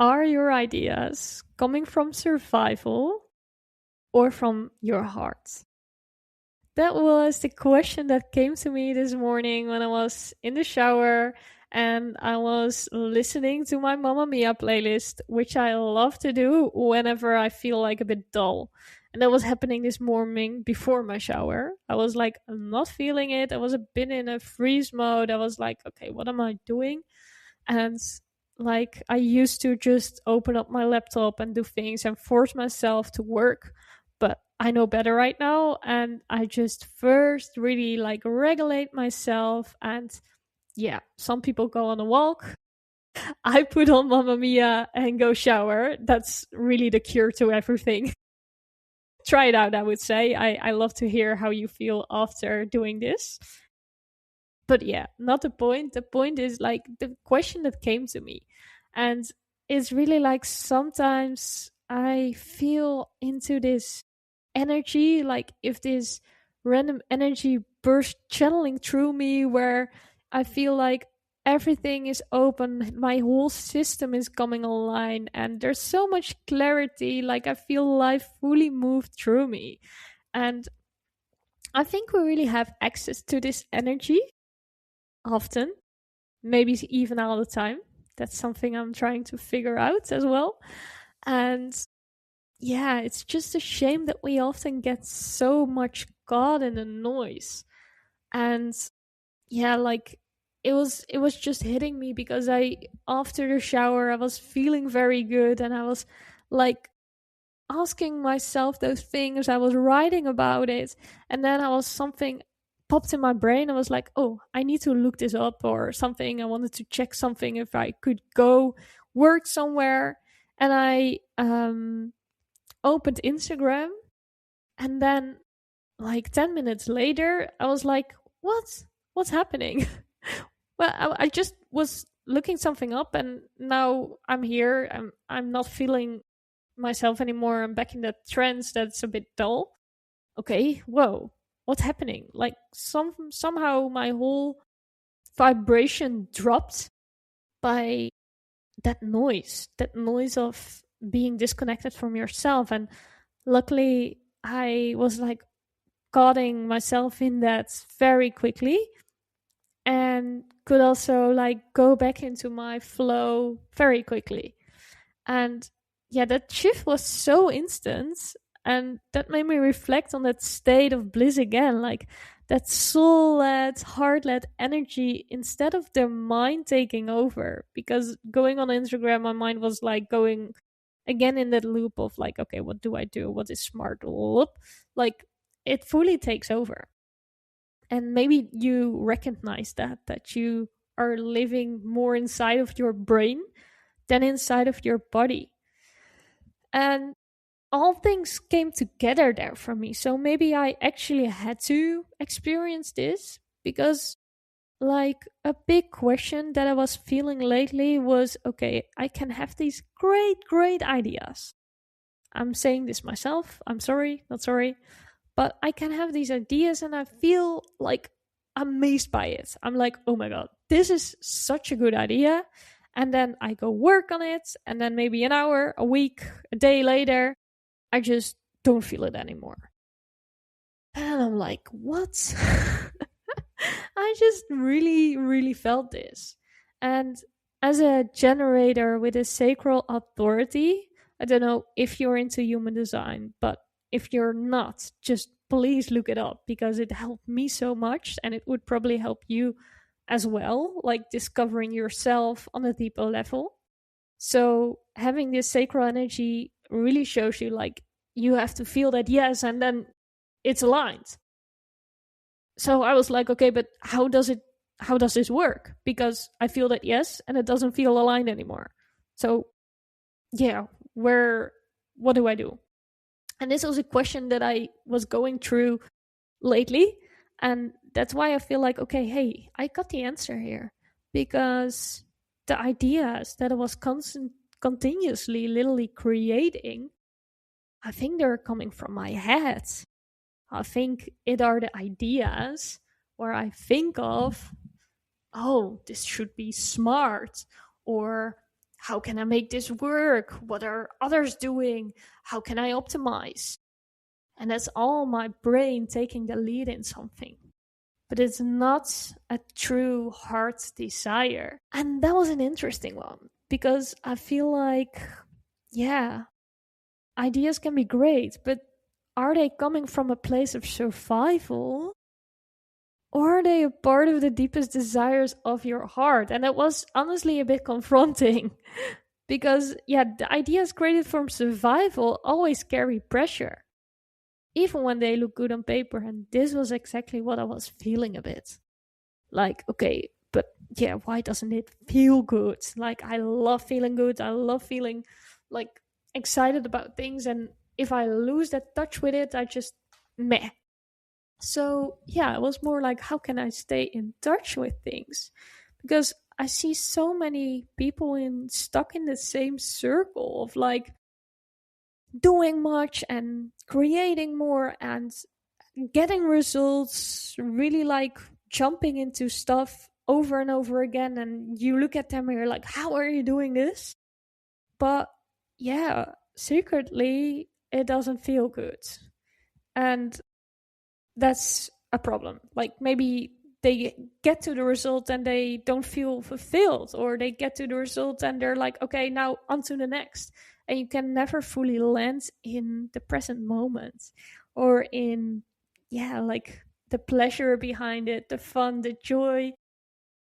Are your ideas coming from survival or from your heart? That was the question that came to me this morning when I was in the shower and I was listening to my Mamma Mia playlist, which I love to do whenever I feel like a bit dull. And that was happening this morning before my shower. I was like, I'm not feeling it. I was a bit in a freeze mode. I was like, okay, what am I doing? And like, I used to just open up my laptop and do things and force myself to work, but I know better right now, and I just first really like regulate myself. And yeah, some people go on a walk. I put on Mamma Mia and go shower. That's really the cure to everything. Try it out, I would say. I love to hear how you feel after doing this. But yeah, not the point. The point is like the question that came to me. And it's really like sometimes I feel into this energy, like if this random energy burst channeling through me where I feel like everything is open, my whole system is coming online, and there's so much clarity, like I feel life fully move through me. And I think we really have access to this energy often, maybe even all the time. That's something I'm trying to figure out as well. And yeah, it's just a shame that we often get so much caught in the noise. And yeah, like it was just hitting me because I after the shower I was feeling very good and I was like asking myself those things. I was writing about it, and then I was something popped in my brain. I was like, oh, I need to look this up or something. I wanted to check something if I could go work somewhere. And I opened Instagram, and then like 10 minutes later I was like, what's happening? Well, I just was looking something up, and now I'm here. I'm not feeling myself anymore. I'm back in that trance that's a bit dull. Okay, whoa, what's happening? Like somehow my whole vibration dropped by that noise of being disconnected from yourself. And luckily I was like caughting myself in that very quickly and could also like go back into my flow very quickly. And yeah, that shift was so instant, and that made me reflect on that state of bliss again, like that soul led, heart led energy instead of the mind taking over. Because going on Instagram, my mind was like going again in that loop of like, okay, what do I do? What is smart? Like it fully takes over. And maybe you recognize that you are living more inside of your brain than inside of your body. And all things came together there for me. So maybe I actually had to experience this because, like, a big question that I was feeling lately was okay, I can have these great ideas. I'm saying this myself. I'm sorry, not sorry. But I can have these ideas and I feel like amazed by it. I'm like, oh my God, this is such a good idea. And then I go work on it. And then maybe an hour, a week, a day later, I just don't feel it anymore. And I'm like, what? I just really felt this. And as a generator with a sacral authority, I don't know if you're into human design, but if you're not, just please look it up because it helped me so much and it would probably help you as well, like discovering yourself on a deeper level. So having this sacral energy really shows you like you have to feel that yes, and then it's aligned. So I was like, okay, but how does this work? Because I feel that yes, and it doesn't feel aligned anymore. So yeah, what do I do? And this was a question that I was going through lately. And that's why I feel like, okay, hey, I got the answer here. Because the ideas that I was continuously, literally creating, I think they're coming from my head. I think it are the ideas where I think of, oh, this should be smart, or how can I make this work? What are others doing? How can I optimize? And that's all my brain taking the lead in something. But it's not a true heart desire. And that was an interesting one because I feel like, yeah, ideas can be great, but are they coming from a place of survival? Or are they a part of the deepest desires of your heart? And that was honestly a bit confronting because, yeah, the ideas created from survival always carry pressure, even when they look good on paper. And this was exactly what I was feeling a bit like, okay, but yeah, why doesn't it feel good? Like, I love feeling good. I love feeling like excited about things. And if I lose that touch with it, I just meh. So yeah, it was more like, how can I stay in touch with things? Because I see so many people stuck in the same circle of like doing much and creating more and getting results, really like jumping into stuff over and over again. And you look at them and you're like, how are you doing this? But yeah, secretly, it doesn't feel good. And that's a problem. Like maybe they get to the result and they don't feel fulfilled, or they get to the result and they're like, okay, now on to the next. And you can never fully land in the present moment or in, yeah, like the pleasure behind it, the fun, the joy.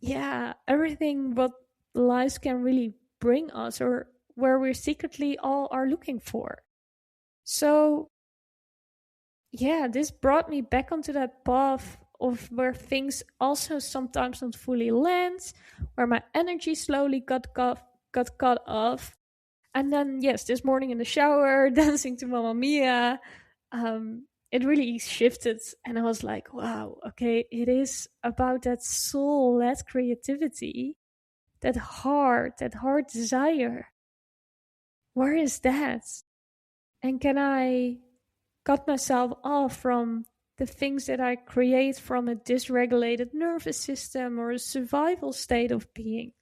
Yeah, everything what life can really bring us, or where we secretly all are looking for. So yeah, this brought me back onto that path of where things also sometimes don't fully land, where my energy slowly got cut off. And then, yes, this morning in the shower, dancing to Mamma Mia, it really shifted. And I was like, wow, okay, it is about that soul led creativity, that heart desire. Where is that? And can I cut myself off from the things that I create from a dysregulated nervous system or a survival state of being?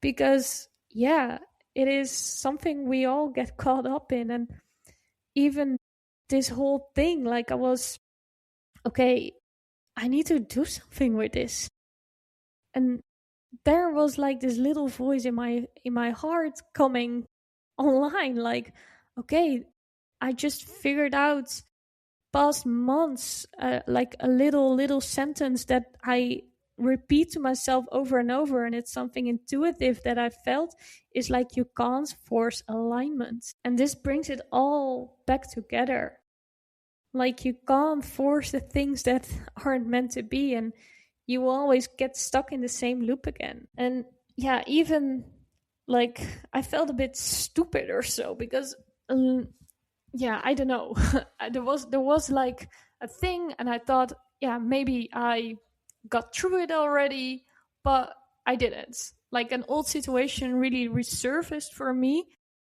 Because, yeah, it is something we all get caught up in. And even this whole thing, like, I was, okay, I need to do something with this. And there was like this little voice in my heart coming online, like, okay, I just figured out past months, like a little sentence that I repeat to myself over and over, and it's something intuitive that I felt, is like, you can't force alignment. And this brings it all back together. Like, you can't force the things that aren't meant to be, and you will always get stuck in the same loop again. And yeah, even like, I felt a bit stupid or so because yeah, I don't know. There was like a thing, and I thought, yeah, maybe I got through it already, but I didn't. Like, an old situation really resurfaced for me,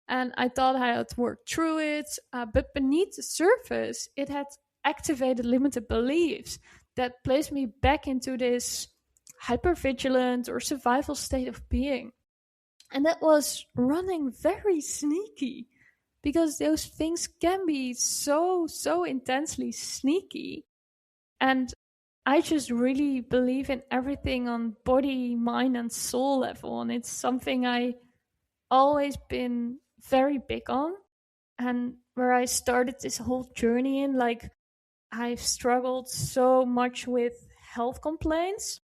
and I thought I had worked through it, but beneath the surface, it had activated limited beliefs that placed me back into this hypervigilant or survival state of being. And that was running very sneaky, because those things can be so intensely sneaky. And I just really believe in everything on body, mind, and soul level. And it's something I always been very big on. And where I started this whole journey in, like, I've struggled so much with health complaints.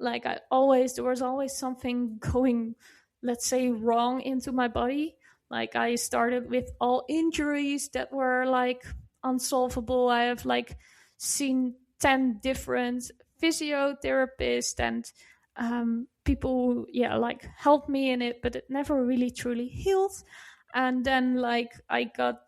Like, there was always something going, let's say, wrong into my body. Like, I started with all injuries that were like unsolvable. I have like seen 10 different physiotherapists and people, yeah, like helped me in it, but it never really truly healed. And then, like, I got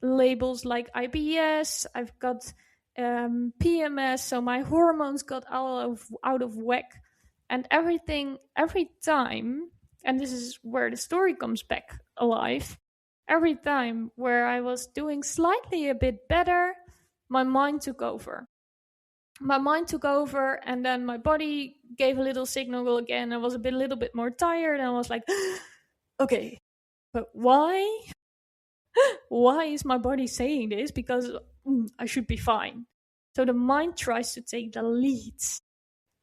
labels like IBS, I've got PMS, so my hormones got out of whack. And everything, every time, and this is where the story comes back alive, every time where I was doing slightly a bit better, my mind took over. My mind took over, and then my body gave a little signal again. I was a little bit more tired, and I was like, okay, but why? Why is my body saying this? Because I should be fine. So the mind tries to take the lead.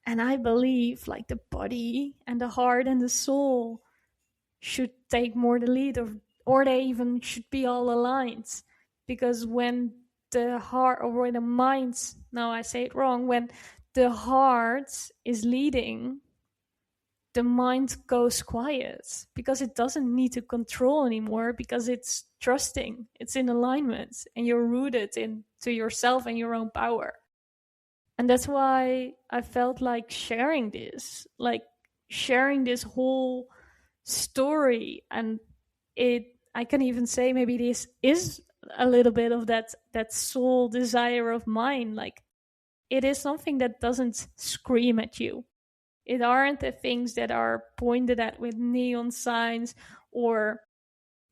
And I believe like the body and the heart and the soul should take more the lead, or they even should be all aligned. Because when the heart, or when the mind, no, I say it wrong, when the heart is leading, the mind goes quiet because it doesn't need to control anymore, because it's trusting, it's in alignment, and you're rooted into yourself and your own power. And that's why I felt like sharing this, whole story. And I can even say maybe this is a little bit of that soul desire of mine. Like, it is something that doesn't scream at you. It aren't the things that are pointed at with neon signs, or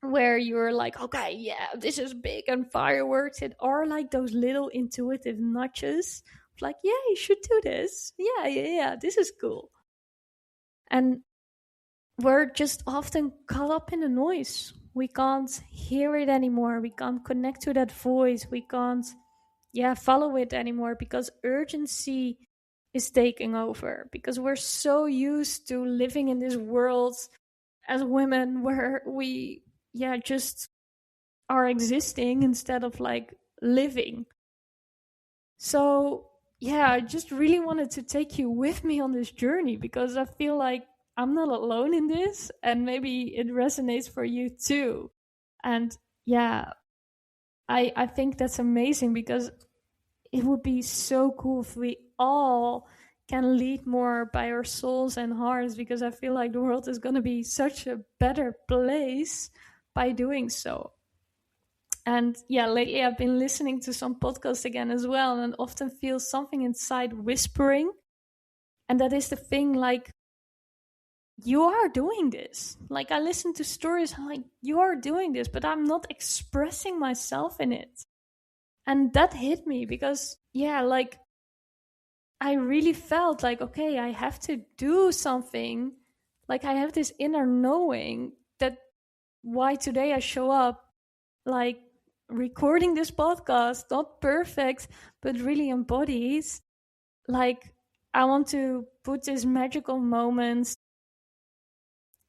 where you're like, okay, yeah, this is big and fireworks. It are like those little intuitive nudges, like, yeah, you should do this. Yeah, this is cool. And we're just often caught up in the noise. We can't hear it anymore. We can't connect to that voice. We can't, follow it anymore, because urgency is taking over. Because we're so used to living in this world as women where we, just are existing instead of like living. So, I just really wanted to take you with me on this journey, because I feel like I'm not alone in this, and maybe it resonates for you too. And I think that's amazing, because it would be so cool if we all can lead more by our souls and hearts, because I feel like the world is going to be such a better place by doing so. And lately I've been listening to some podcasts again as well, and often feel something inside whispering. And that is the thing, like, you are doing this. Like, I listen to stories, I'm like, you are doing this, but I'm not expressing myself in it. And that hit me, because, like, I really felt like, okay, I have to do something. Like, I have this inner knowing that why today I show up, like, recording this podcast, not perfect, but really embodies. Like, I want to put this magical moments,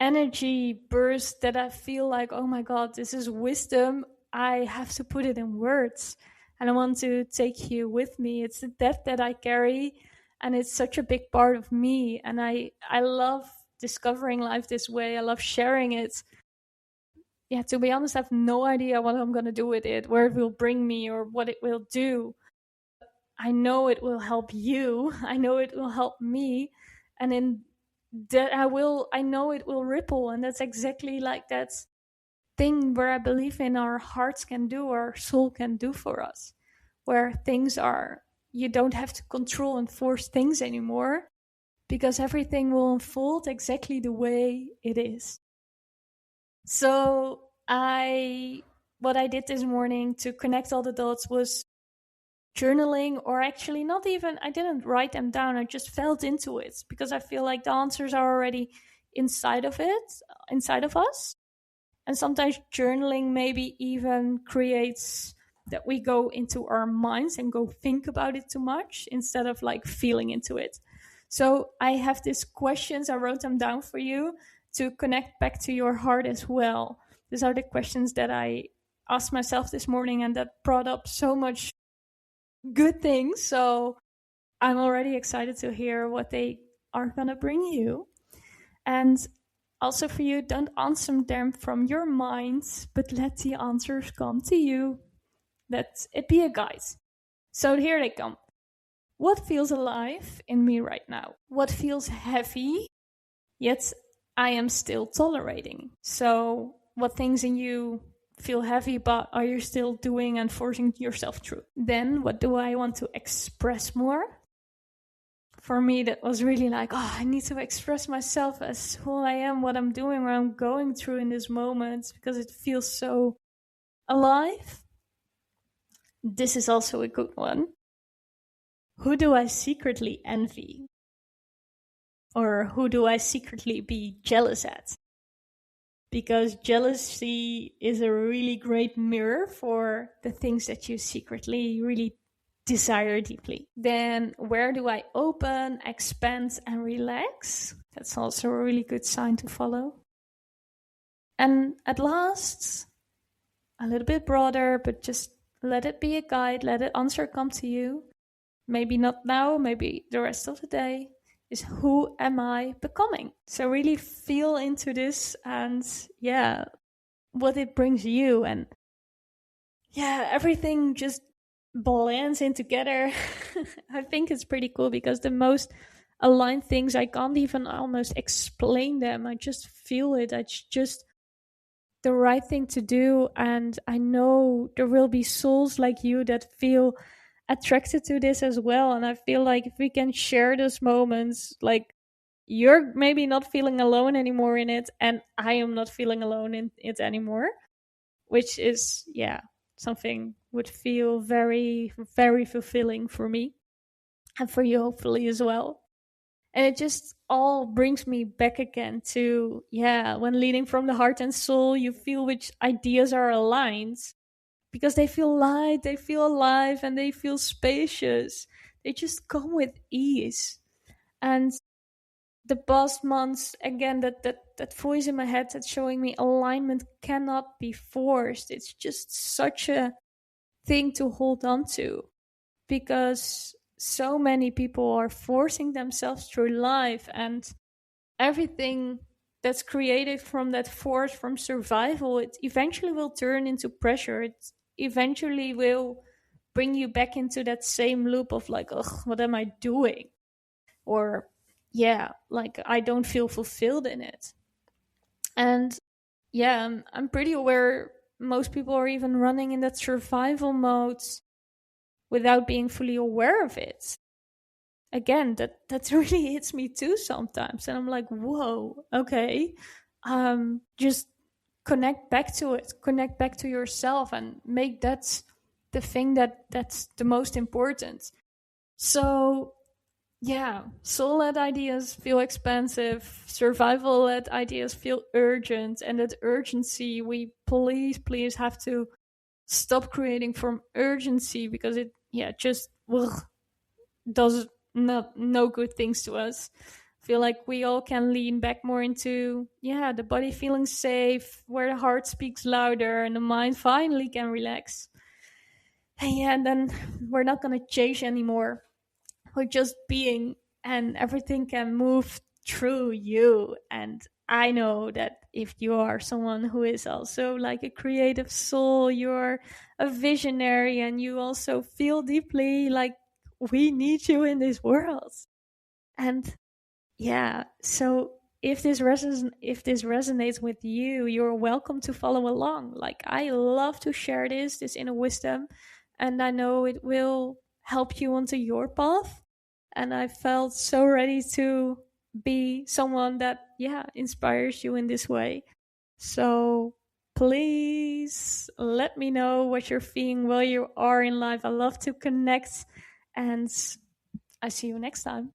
energy burst that I feel like, oh my God, this is wisdom. I have to put it in words. And I want to take you with me. It's the depth that I carry, and it's such a big part of me. And I love discovering life this way. I love sharing it. Yeah, to be honest, I have no idea what I'm going to do with it, where it will bring me, or what it will do. I know it will help you. I know it will help me. And in that I know it will ripple. And that's exactly like that thing where I believe in our hearts can do, our soul can do for us, where things are, you don't have to control and force things anymore, because everything will unfold exactly the way it is. So what I did this morning to connect all the dots was journaling, or actually not even, I didn't write them down. I just felt into it, because I feel like the answers are already inside of us. And sometimes journaling maybe even creates that we go into our minds and go think about it too much, instead of like feeling into it. So I have these questions, I wrote them down for you to connect back to your heart as well. These are the questions that I asked myself this morning, and that brought up so much good things. So I'm already excited to hear what they are going to bring you. And also for you, don't answer them from your mind, but let the answers come to you. Let it be a guide. So here they come. What feels alive in me right now? What feels heavy, yet I am still tolerating? So what things in you feel heavy, but are you still doing and forcing yourself through? Then what do I want to express more? For me, that was really like, I need to express myself as who I am, what I'm doing, what I'm going through in this moment, because it feels so alive. This is also a good one. Who do I secretly envy? Or who do I secretly be jealous at? because jealousy is a really great mirror for the things that you secretly really desire deeply. Then, where do I open, expand, and relax? That's also a really good sign to follow. And at last, a little bit broader, but just let it be a guide, let the answer come to you. Maybe not now, maybe the rest of the day. Is who am I becoming? So really feel into this and yeah, what it brings you, and yeah, everything just blends in together. I think it's pretty cool because the most aligned things, I can't even almost explain them. I just feel it. It's just the right thing to do. And I know there will be souls like you that feel attracted to this as well. And I feel like if we can share those moments, like you're maybe not feeling alone anymore in it, and I am not feeling alone in it anymore, which is, yeah, something would feel very, very fulfilling for me and for you, hopefully, as well. And it just all brings me back again to, yeah, when leading from the heart and soul, you feel which ideas are aligned because they feel light, they feel alive, and they feel spacious. They just come with ease. And the past months, again, that voice in my head that's showing me alignment cannot be forced. It's just such a thing to hold on to because so many people are forcing themselves through life, and everything that's created from that force from survival, it eventually will turn into pressure. It eventually will bring you back into that same loop of like, ugh, what am I doing? Or yeah, like I don't feel fulfilled in it. And yeah, I'm pretty aware most people are even running in that survival mode without being fully aware of it. Again, that really hits me too sometimes, and I'm like, whoa, okay, just connect back to it, connect back to yourself, and make that the thing that's the most important. So yeah, soul led ideas feel expensive, survival led ideas feel urgent, and that urgency, we please have to stop creating from urgency because it, yeah, just ugh, does no good things to us. Feel like we all can lean back more into, yeah, the body feeling safe, where the heart speaks louder and the mind finally can relax. And yeah, and then we're not gonna chase anymore. We're just being, and everything can move through you. And I know that if you are someone who is also like a creative soul, you're a visionary, and you also feel deeply like we need you in this world. And yeah, so if this resonates with you, you're welcome to follow along. Like I love to share this inner wisdom, and I know it will help you onto your path. And I felt so ready to be someone that, yeah, inspires you in this way. So please let me know what you're feeling while you are in life. I love to connect, and I see you next time.